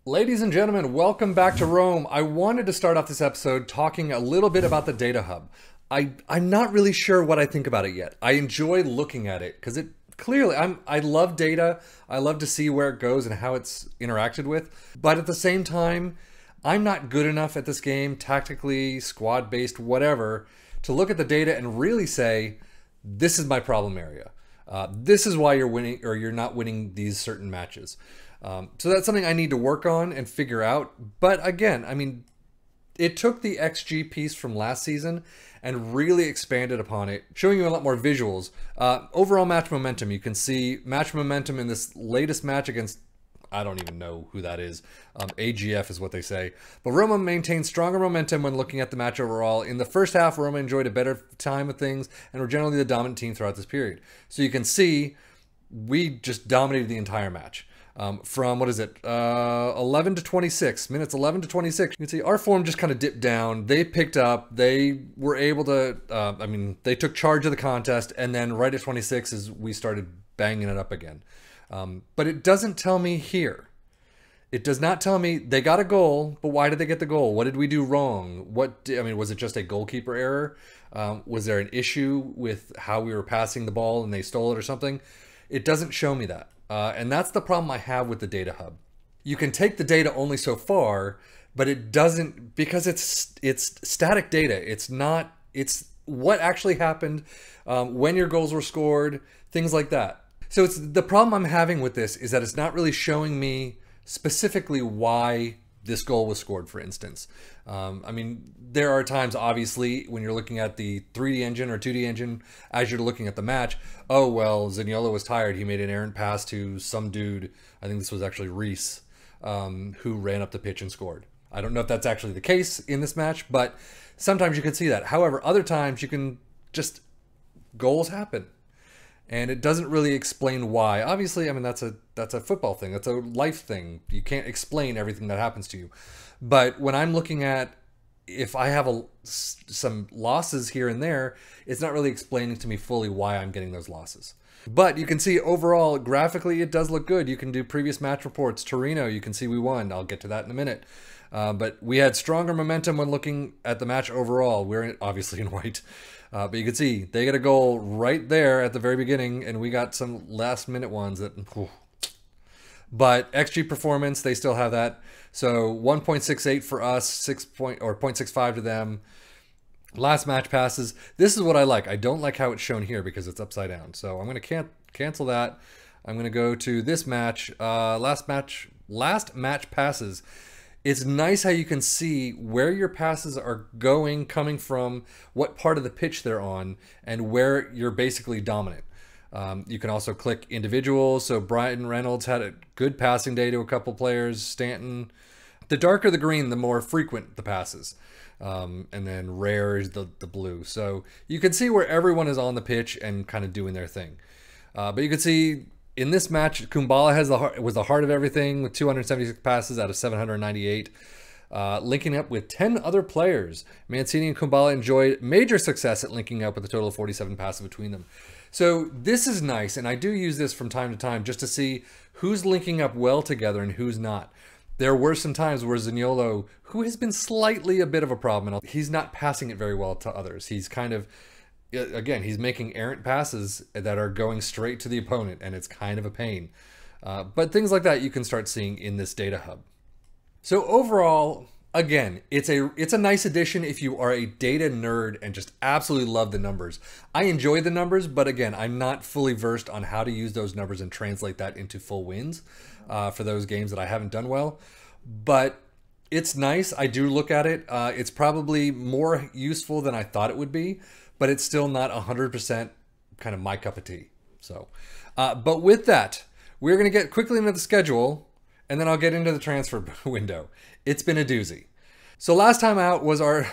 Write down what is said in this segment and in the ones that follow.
Ladies and gentlemen, welcome back to Rome. I wanted to start off this episode talking a little bit about the data hub. I'm not really sure what I think about it yet. I enjoy looking at it because it clearly, I love data. I love to see where it goes and how it's interacted with. But at the same time, I'm not good enough at this game, tactically, squad-based, whatever, to look at the data and really say, this is my problem area. This is why you're winning or you're not winning these certain matches. So that's something I need to work on and figure out. But again, I mean, it took the XG piece from last season and really expanded upon it, showing you a lot more visuals. Overall match momentum, you can see match momentum in this latest match against, I don't even know who that is. AGF is what they say. But Roma maintained stronger momentum when looking at the match overall. In the first half, Roma enjoyed a better time with things and were generally the dominant team throughout this period. So you can see we just dominated the entire match. From, what is it, 11 to 26, minutes 11 to 26. You can see our form just kind of dipped down. They picked up. They were able to, they took charge of the contest. And then right at 26 is we started banging it up again. But it doesn't tell me here. It does not tell me they got a goal, but why did they get the goal? What did we do wrong? Was it just a goalkeeper error? Was there an issue with how we were passing the ball and they stole it or something? It doesn't show me that. And that's the problem I have with the data hub. You can take the data only so far, but it doesn't, because it's static data. It's what actually happened, when your goals were scored, things like that. So the problem I'm having with this is that it's not really showing me specifically why this goal was scored, for instance. There are times, obviously, when you're looking at the 3D engine or 2D engine, as you're looking at the match, oh, well, Zaniolo was tired. He made an errant pass to some dude. I think this was actually Reese, who ran up the pitch and scored. I don't know if that's actually the case in this match, but sometimes you can see that. However, other times you can just, goals happen. And it doesn't really explain why. Obviously, that's a football thing. That's a life thing. You can't explain everything that happens to you. But when I'm looking at if I have some losses here and there, it's not really explaining to me fully why I'm getting those losses. But you can see overall, graphically, it does look good. You can do previous match reports. Torino, you can see we won. I'll get to that in a minute. But we had stronger momentum when looking at the match overall. We're obviously in white. But you can see they get a goal right there at the very beginning, and we got some last-minute ones that... Whew. But XG performance, they still have that. So 1.68 for us, 0.65 to them. Last match passes. This is what I like. I don't like how it's shown here because it's upside down. So I'm going to cancel that. I'm going to go to this match. Last match passes. It's nice how you can see where your passes are going, coming from, what part of the pitch they're on, and where you're basically dominant. You can also click individuals. So Brian Reynolds had a good passing day to a couple players. Stanton. The darker the green, the more frequent the passes. And then rare is the blue. So you can see where everyone is on the pitch and kind of doing their thing. But you can see in this match, Kumbala was the heart of everything with 276 passes out of 798. Linking up with 10 other players. Mancini and Kumbala enjoyed major success at linking up with a total of 47 passes between them. So this is nice, and I do use this from time to time just to see who's linking up well together and who's not. There were some times where Zaniolo, who has been slightly a bit of a problem, and he's not passing it very well to others. He's kind of, again, he's making errant passes that are going straight to the opponent, and it's kind of a pain. But things like that you can start seeing in this data hub. So overall, again, it's a nice addition if you are a data nerd and just absolutely love the numbers. I enjoy the numbers, but again, I'm not fully versed on how to use those numbers and translate that into full wins for those games that I haven't done well. But it's nice. I do look at it. It's probably more useful than I thought it would be, but it's still not 100% kind of my cup of tea. So, but with that, we're going to get quickly into the schedule, and then I'll get into the transfer window. It's been a doozy. So last time out was our,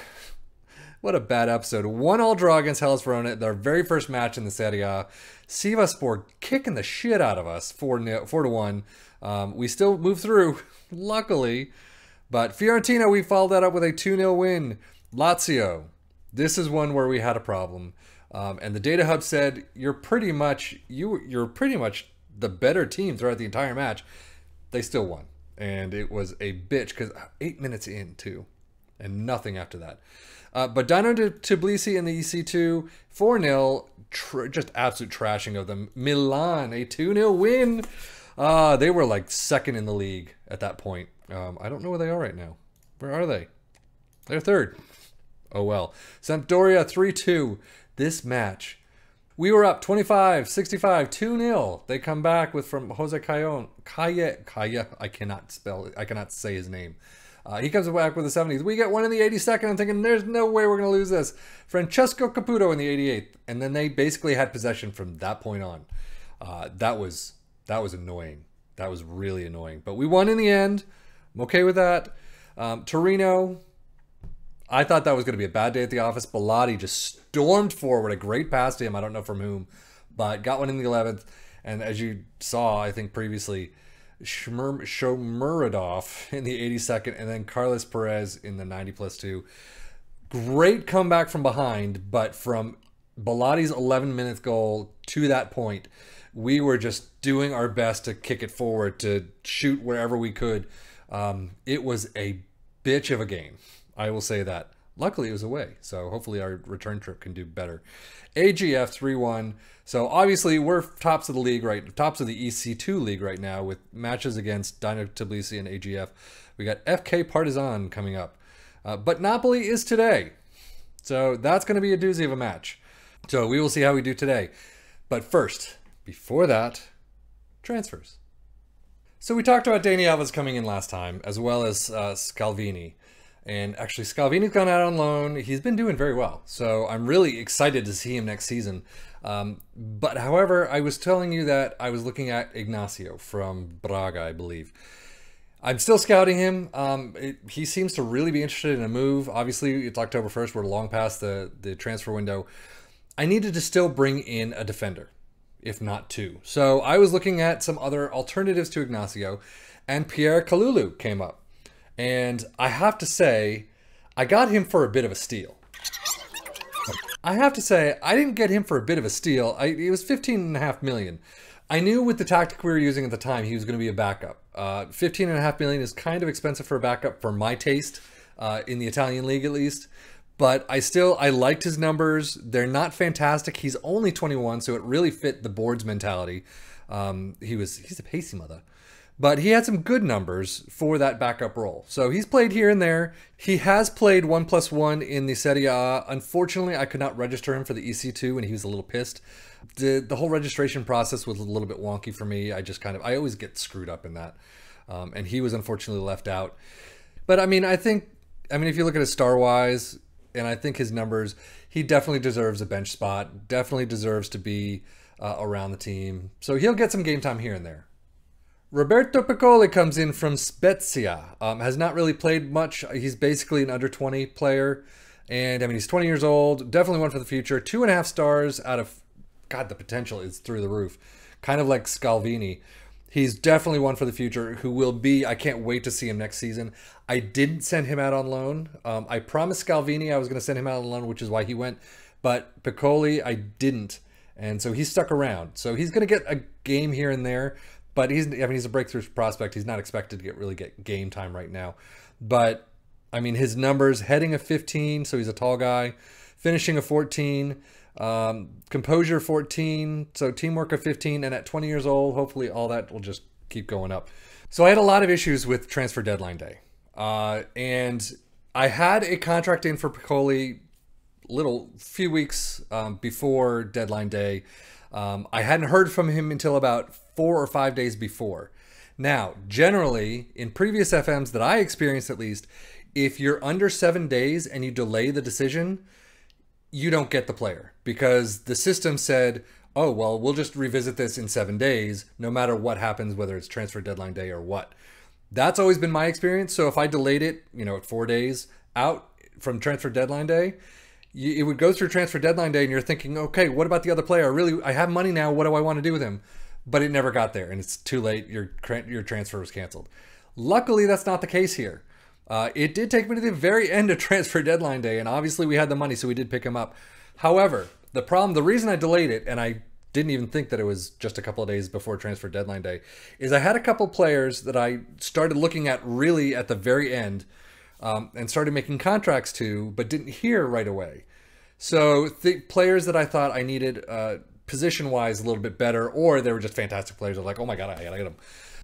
what a bad episode. 1-1 draw against Hellas Verona, their very first match in the Serie A. Sivasspor kicking the shit out of us, 4-1. We still moved through, luckily. But Fiorentina, we followed that up with a 2-0 win. Lazio, this is one where we had a problem. And the data hub said, you're pretty much the better team throughout the entire match. They still won. and it was a bitch because 8 minutes in too, and nothing after that. But Dino Tbilisi in the EC2, 4-0, just absolute trashing of them. Milan, a 2-0 win. They were like second in the league at that point. I don't know where they are right now. Where are they? They're third. Oh well. Sampdoria 3-2. This match, we were up 25-65, 2-0. They come back with from Jose Calle. I cannot spell it. I cannot say his name. He comes back with the 70th. We get one in the 82nd. I'm thinking, there's no way we're going to lose this. Francesco Caputo in the 88th. And then they basically had possession from that point on. That was annoying. That was really annoying. But we won in the end. I'm okay with that. Torino, I thought that was going to be a bad day at the office. Bellotti just stormed forward. A great pass to him. I don't know from whom. But got one in the 11th. And as you saw, I think previously, Shomurodov in the 82nd, and then Carlos Perez in the 90+2. Great comeback from behind, but from Bellotti's 11-minute goal to that point, we were just doing our best to kick it forward, to shoot wherever we could. It was a bitch of a game. I will say that. Luckily, it was away, so hopefully our return trip can do better. AGF 3-1. So obviously, we're tops of the league, right? Tops of the EC2 league right now with matches against Dino Tbilisi and AGF. We got FK Partizan coming up. But Napoli is today. So that's going to be a doozy of a match. So we will see how we do today. But first, before that, transfers. So we talked about Dani Alves coming in last time, as well as Scalvini. And actually, Scalvini's gone out on loan. He's been doing very well. So I'm really excited to see him next season. But however, I was telling you that I was looking at Ignacio from Braga, I believe. I'm still scouting him. He seems to really be interested in a move. Obviously, it's October 1st. We're long past the transfer window. I needed to still bring in a defender, if not two. So I was looking at some other alternatives to Ignacio, and Pierre Kalulu came up. And I have to say, I got him for a bit of a steal. I have to say, I didn't get him for a bit of a steal. It was $15.5 million. I knew with the tactic we were using at the time, he was going to be a backup. $15.5 million is kind of expensive for a backup for my taste, in the Italian league at least. But I liked his numbers. They're not fantastic. He's only 21, so it really fit the board's mentality. He's a pacey mother. But he had some good numbers for that backup role. So he's played here and there. He has played 1+1 in the Serie A. Unfortunately, I could not register him for the EC2 and he was a little pissed. The whole registration process was a little bit wonky for me. I always get screwed up in that. And he was unfortunately left out. But I mean, if you look at his star-wise, and I think his numbers, he definitely deserves a bench spot. Definitely deserves to be around the team. So he'll get some game time here and there. Roberto Piccoli comes in from Spezia. Has not really played much. He's basically an under-20 player. And, he's 20 years old. Definitely one for the future. 2.5 stars out of... God, the potential is through the roof. Kind of like Scalvini. He's definitely one for the future who will be... I can't wait to see him next season. I didn't send him out on loan. I promised Scalvini I was going to send him out on loan, which is why he went. But Piccoli, I didn't. And so he's stuck around. So he's going to get a game here and there. But he's a breakthrough prospect. He's not expected to really get game time right now. But, his numbers, heading a 15, so he's a tall guy. Finishing a 14. Composure 14. So teamwork a 15. And at 20 years old, hopefully all that will just keep going up. So I had a lot of issues with transfer deadline day. And I had a contract in for Piccoli few weeks before deadline day. I hadn't heard from him until about 4 or 5 days before. Now, generally, in previous FMs that I experienced at least, if you're under 7 days and you delay the decision, you don't get the player because the system said, oh, well, we'll just revisit this in 7 days, no matter what happens, whether it's transfer deadline day or what. That's always been my experience. So if I delayed it, at 4 days out from transfer deadline day, it would go through transfer deadline day and you're thinking, okay, what about the other player? I have money now. What do I want to do with him? But it never got there and it's too late. Your transfer was canceled. Luckily, that's not the case here. It did take me to the very end of transfer deadline day and obviously we had the money, so we did pick him up. However, the reason I delayed it, and I didn't even think that it was just a couple of days before transfer deadline day, is I had a couple players that I started looking at really at the very end, and started making contracts to, but didn't hear right away. So the players that I thought I needed position-wise a little bit better, or they were just fantastic players. I'm like, oh my God, I gotta get them.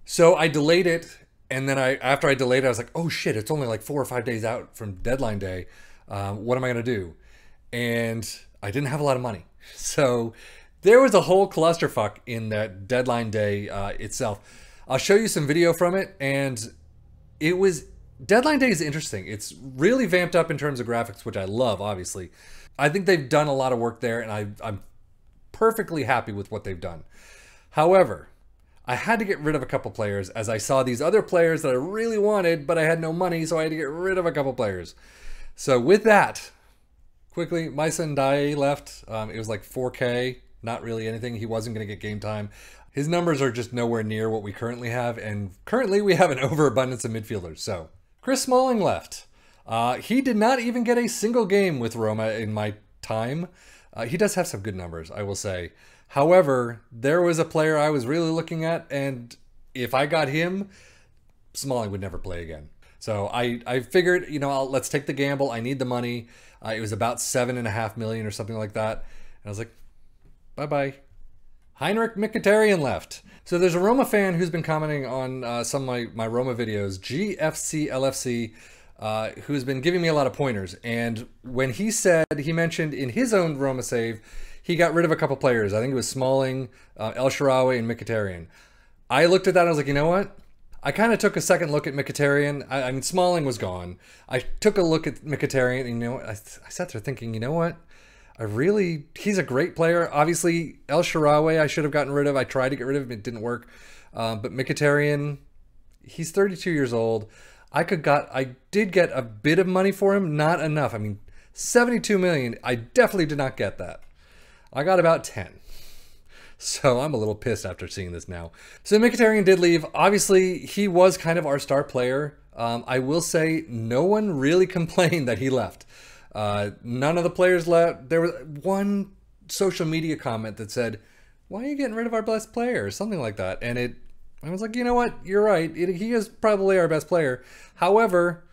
So I delayed it, and then after I delayed it, I was like, oh shit, it's only like 4 or 5 days out from deadline day. What am I gonna do? And I didn't have a lot of money. So there was a whole clusterfuck in that deadline day itself. I'll show you some video from it, and it was... Deadline day is interesting. It's really vamped up in terms of graphics, which I love, obviously. I think they've done a lot of work there, and I'm perfectly happy with what they've done. However, I had to get rid of a couple players as I saw these other players that I really wanted, but I had no money, so I had to get rid of a couple players. So with that, quickly, my son Dai left. It was like 4K. Not really anything. He wasn't going to get game time. His numbers are just nowhere near what we currently have, and currently we have an overabundance of midfielders. So Chris Smalling left. He did not even get a single game with Roma in my time. He does have some good numbers, I will say. However, there was a player I was really looking at, and if I got him, Smalling would never play again. So I figured, you know, let's take the gamble. I need the money. It was about $7.5 million or something like that. And I was like, bye-bye. Heinrich Mkhitaryan left. So there's a Roma fan who's been commenting on some of my Roma videos, GFCLFC, who's been giving me a lot of pointers. And when he mentioned in his own Roma save, he got rid of a couple players. I think it was Smalling, El Shaarawy, and Mkhitaryan. I looked at that and I was like, you know what? I kind of took a second look at Mkhitaryan. I mean, Smalling was gone. I took a look at Mkhitaryan, and you know, I sat there thinking, you know what? He's a great player. Obviously, El Shaarawy I should have gotten rid of. I tried to get rid of him. It didn't work. But Mkhitaryan, he's 32 years old. I did get a bit of money for him. Not enough. I mean, 72 million. I definitely did not get that. I got about 10. So I'm a little pissed after seeing this now. So Mkhitaryan did leave. Obviously, he was kind of our star player. I will say no one really complained that he left. None of the players left. There was one social media comment that said, why are you getting rid of our best player? Something like that. And I was like, you know what? You're right. He is probably our best player. However,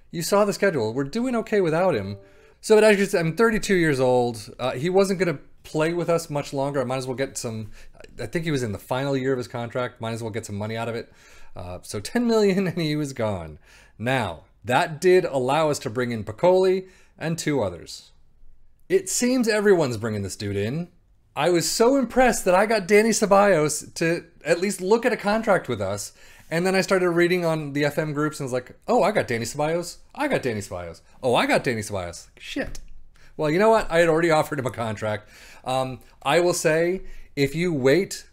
you saw the schedule. We're doing okay without him. So but as you said, I'm 32 years old. He wasn't going to play with us much longer. I might as well get some... I think he was in the final year of his contract. Might as well get some money out of it. So 10 million and he was gone. Now, that did allow us to bring in Piccoli and 2 others. It seems everyone's bringing this dude in. I was so impressed that I got Dani Ceballos to at least look at a contract with us. And then I started reading on the FM groups and was like, oh, I got Dani Ceballos. I got Dani Ceballos. Oh, I got Dani Ceballos. Shit. Well, you know what? I had already offered him a contract. I will say, if you wait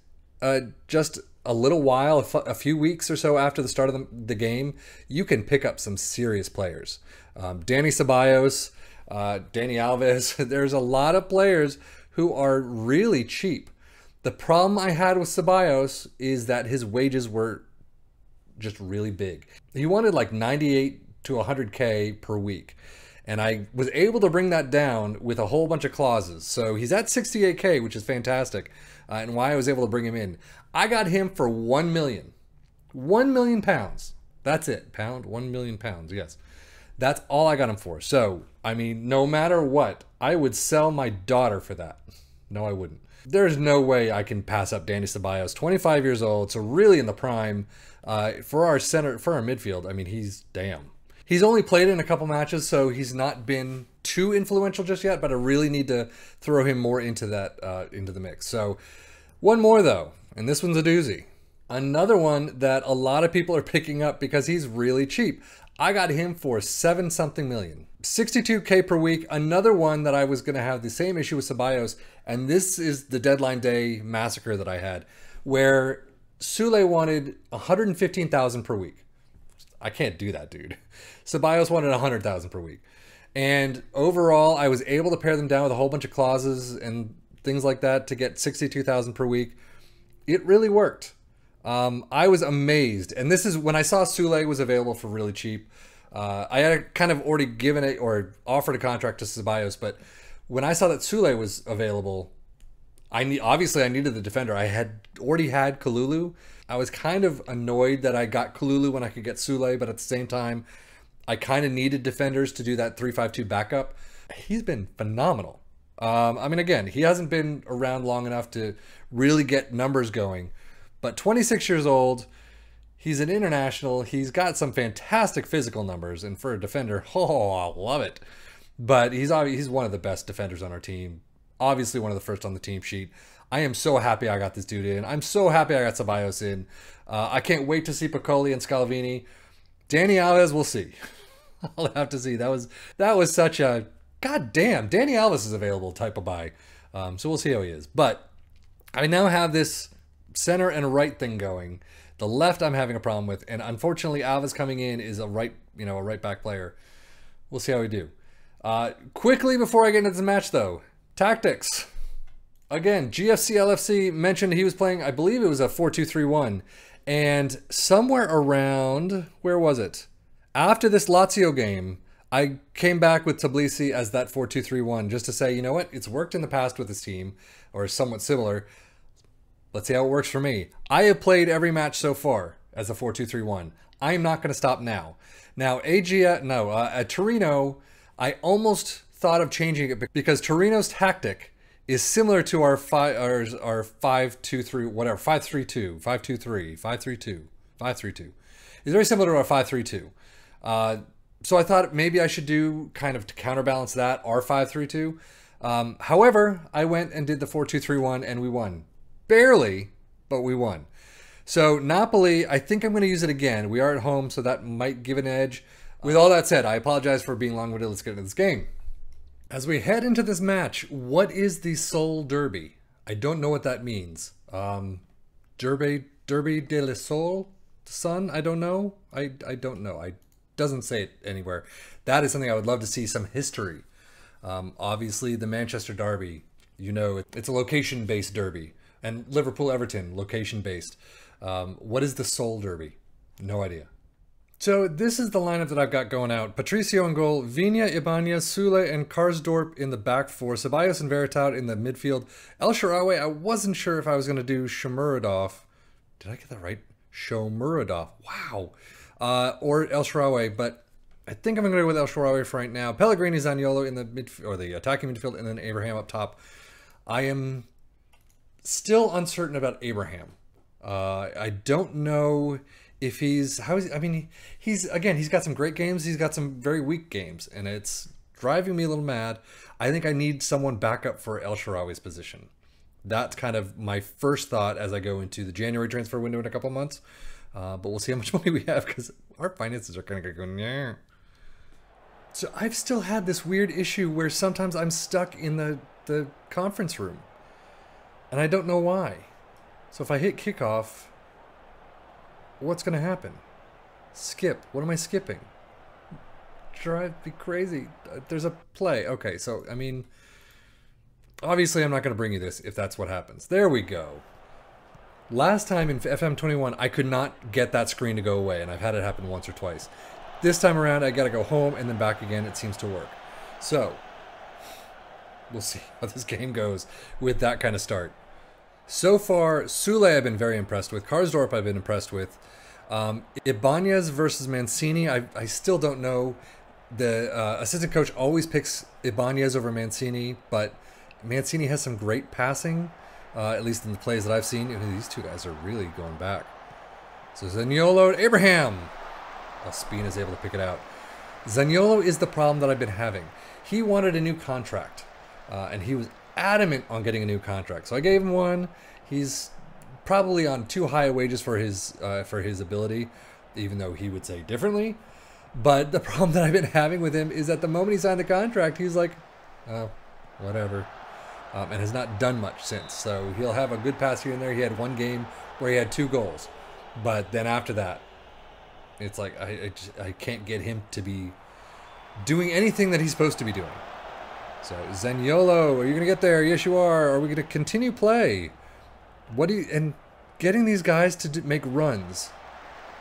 just a little while, a few weeks or so after the start of the game, you can pick up some serious players. Dani Ceballos, Dani Alves. There's a lot of players who are really cheap. The problem I had with Ceballos is that his wages were just really big. He wanted like 98 to 100K per week. And I was able to bring that down with a whole bunch of clauses. So he's at 68K, which is fantastic. And why I was able to bring him in. I got him for 1 million. 1 million pounds. That's it. Pound, 1 million pounds. Yes. That's all I got him for. So, I mean, no matter what, I would sell my daughter for that. No, I wouldn't. There's no way I can pass up Dani Ceballos, 25 years old, so really in the prime. For our midfield, I mean, he's only played in a couple matches, so he's not been too influential just yet, but I really need to throw him more into that, into the mix. So, one more though, and this one's a doozy. Another one that a lot of people are picking up because he's really cheap. I got him for 7-something million. 62K per week. Another one that I was going to have the same issue with Ceballos, and this is the deadline day massacre that I had, where Sule wanted 115,000 per week. I can't do that, dude. Ceballos wanted 100,000 per week. And overall, I was able to pair them down with a whole bunch of clauses and things like that to get 62,000 per week. It really worked. I was amazed. And this is when I saw Sule was available for really cheap. I had kind of already given it or offered a contract to Ceballos, but when I saw that Sule was available, Obviously I needed the defender. I had already had Kalulu. I was kind of annoyed that I got Kalulu when I could get Sule, but at the same time, I kind of needed defenders to do that 3-5-2 backup. He's been phenomenal. I mean, again, he hasn't been around long enough to really get numbers going, but 26 years old, he's an international. He's got some fantastic physical numbers, and for a defender, oh, I love it. But he's one of the best defenders on our team. Obviously, one of the first on the team sheet. I am so happy I got this dude in. I'm so happy I got Ceballos in. I can't wait to see Piccoli and Scalvini. Danny Alves, we'll see. I'll have to see. That was such a goddamn Danny Alves is available type of buy. So we'll see how he is. But I now have this center and right thing going. The left I'm having a problem with, and unfortunately Alves coming in is a right back player. We'll see how we do. Quickly before I get into this match though, tactics. Again, GFC LFC mentioned he was playing, I believe it was a 4-2-3-1, and somewhere around, where was it? After this Lazio game, I came back with Tbilisi as that 4-2-3-1 just to say, you know what, it's worked in the past with this team, or somewhat similar. Let's see how it works for me. I have played every match so far as a 4-2-3-1. I'm not going to stop now. Now, at Torino, I almost thought of changing it because Torino's tactic is similar to our 5-2-3, whatever, 5-3-2, 5-2-3, 5-3-2, 5-3-2. It's very similar to our 5-3-2. So I thought maybe I should do kind of to counterbalance that, our 5-3-2. However, I went and did the 4-2-3-1 and we won. Barely, but we won. So Napoli, I think I'm going to use it again. We are at home, so that might give an edge. With all that said, I apologize for being long-winded. Let's get into this game. As we head into this match, what is the Sol Derby? I don't know what that means. Derby de la Sol? Sun? I don't know. I don't know. It doesn't say it anywhere. That is something I would love to see some history. Obviously, the Manchester Derby, you know, it's a location-based derby. And Liverpool-Everton, location-based. What is the Sol Derby? No idea. So this is the lineup that I've got going out. Patricio in goal, Viña, Ibanez, Sule, and Karsdorp in the back four. Ceballos and Veritout in the midfield. El Shaarawy, I wasn't sure if I was going to do Shomurodov. Did I get that right? Shomurodov. Wow. Or El Shaarawy, but I think I'm going to go with El Shaarawy for right now. Pellegrini, Zaniolo in the midfield, or the attacking midfield, and then Abraham up top. I am still uncertain about Abraham. I don't know if he's got some great games, he's got some very weak games, and it's driving me a little mad. I think I need someone back up for El Shaarawy's position. That's kind of my first thought as I go into the January transfer window in a couple months. But we'll see how much money we have because our finances are kind of going, yeah. So I've still had this weird issue where sometimes I'm stuck in the conference room, and I don't know why. So if I hit kickoff, what's going to happen? Skip. What am I skipping? Drive me crazy. There's a play. Okay, so, I mean, obviously I'm not going to bring you this if that's what happens. There we go. Last time in FM21, I could not get that screen to go away, and I've had it happen once or twice. This time around, I got to go home and then back again. It seems to work. So, we'll see how this game goes with that kind of start. So far, Sule I've been very impressed with. Karsdorp I've been impressed with. Ibanez versus Mancini, I still don't know. The assistant coach always picks Ibanez over Mancini, but Mancini has some great passing, at least in the plays that I've seen. These two guys are really going back. So Zaniolo, Abraham. Spina is able to pick it out. Zaniolo is the problem that I've been having. He wanted a new contract, and he was adamant on getting a new contract. So I gave him one. He's probably on too high wages for his ability, even though he would say differently. But the problem that I've been having with him is that the moment he signed the contract, he's like, oh, whatever, and has not done much since. So he'll have a good pass here and there. He had one game where he had 2 goals, but then after that, it's like I can't get him to be doing anything that he's supposed to be doing. So Zaniolo, are you going to get there? Yes, you are. Are we going to continue play? And getting these guys to make runs,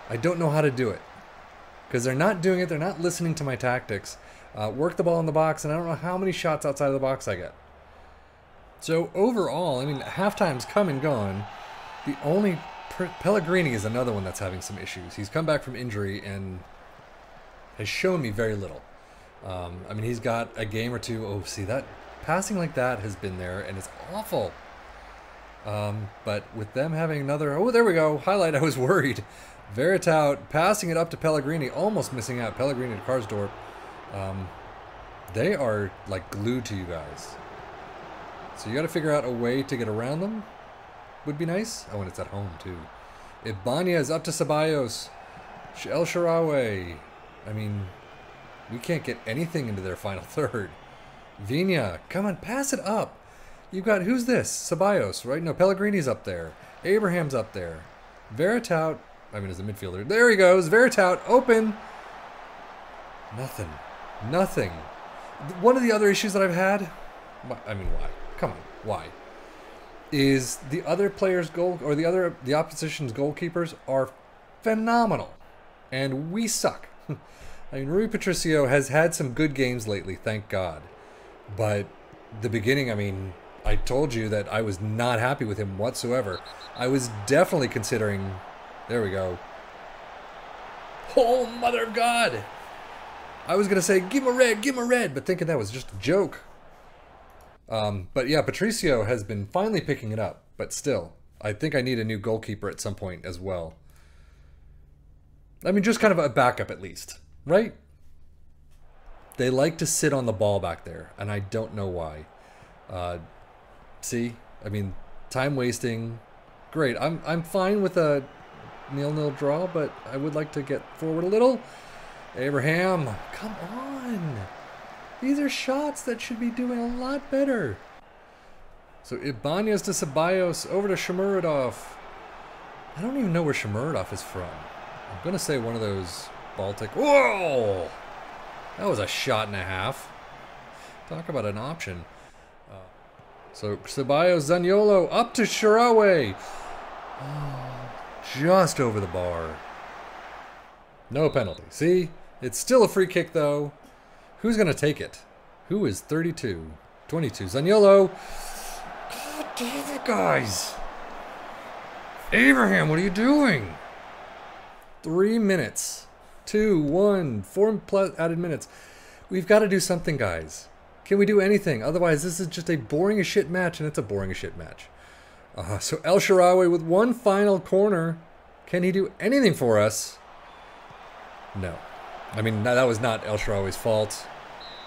I don't know how to do it because they're not doing it. They're not listening to my tactics. Work the ball in the box, and I don't know how many shots outside of the box I get. So overall, I mean, halftime's come and gone. The only Pellegrini is another one that's having some issues. He's come back from injury and has shown me very little. I mean, he's got a game or two. Oh, see, that passing like that has been there, and it's awful. But with them having another... Oh, there we go. Highlight, I was worried. Veritout passing it up to Pellegrini, almost missing out. Pellegrini to Karsdorp. They are, like, glued to you guys. So you got to figure out a way to get around them. Would be nice. Oh, and it's at home, too. Ibanez up to Ceballos. El Shaarawy. I mean... We can't get anything into their final third. Viña, come on, pass it up. You've got, who's this? Ceballos, right? No, Pellegrini's up there. Abraham's up there. Veritout, I mean, as a midfielder. There he goes. Veritout, open. Nothing. Nothing. One of the other issues that I've had, I mean, why? Come on, why? Is the other players' goal, or the opposition's goalkeepers are phenomenal. And we suck. I mean, Rui Patricio has had some good games lately, thank God. But the beginning, I mean, I told you that I was not happy with him whatsoever. I was definitely considering... There we go. Oh, mother of God! I was going to say, give him a red, but thinking that was just a joke. But yeah, Patricio has been finally picking it up, but still, I think I need a new goalkeeper at some point as well. I mean, just kind of a backup at least. Right? They like to sit on the ball back there, and I don't know why. See? I mean, time wasting. Great. I'm fine with a 0-0 draw, but I would like to get forward a little. Abraham, come on. These are shots that should be doing a lot better. So Ibanez to Ceballos, over to Shomurodov. I don't even know where Shomurodov is from. I'm going to say one of those... Baltic. Whoa! That was a shot and a half. Talk about an option. So Ceballos, Zaniolo up to Shaarawy. Oh, just over the bar. No penalty. See? It's still a free kick though. Who's going to take it? Who is 32? 22. Zaniolo. God damn it, guys. Abraham, what are you doing? 3 minutes. 2, 1, 4 plus added minutes. We've got to do something, guys. Can we do anything? Otherwise, this is just a boring as shit match, and it's a boring as shit match. So El Shaarawy with one final corner. Can he do anything for us? No. I mean, that was not El Shaarawy's fault.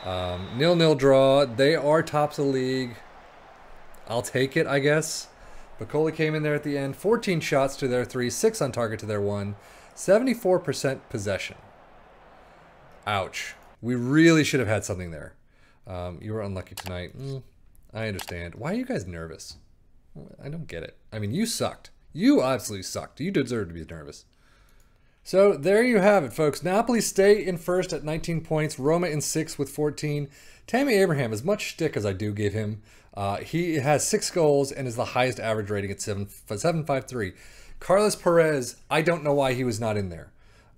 0-0 draw. They are tops of the league. I'll take it, I guess. Piccoli came in there at the end. 14 shots to their 3, 6 on target to their 1. 74% possession. Ouch. We really should have had something there. You were unlucky tonight. I understand. Why are you guys nervous? I don't get it. I mean, you sucked. You absolutely sucked. You deserve to be nervous. So there you have it, folks. Napoli stay in first at 19 points. Roma in 6 with 14. Tammy Abraham, as much shtick as I do give him, he has 6 goals and is the highest average rating at 7.53. Carlos Perez, I don't know why he was not in there.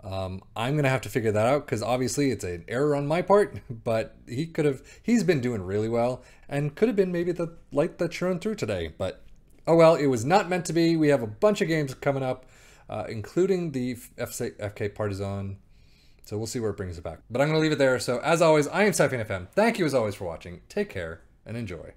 I'm going to have to figure that out because obviously it's an error on my part, but he's been doing really well and could have been maybe the light that shone through today. But oh well, it was not meant to be. We have a bunch of games coming up, including the FK Partizan. So we'll see where it brings it back. But I'm going to leave it there. So as always, I am Sefian FM. Thank you as always for watching. Take care and enjoy.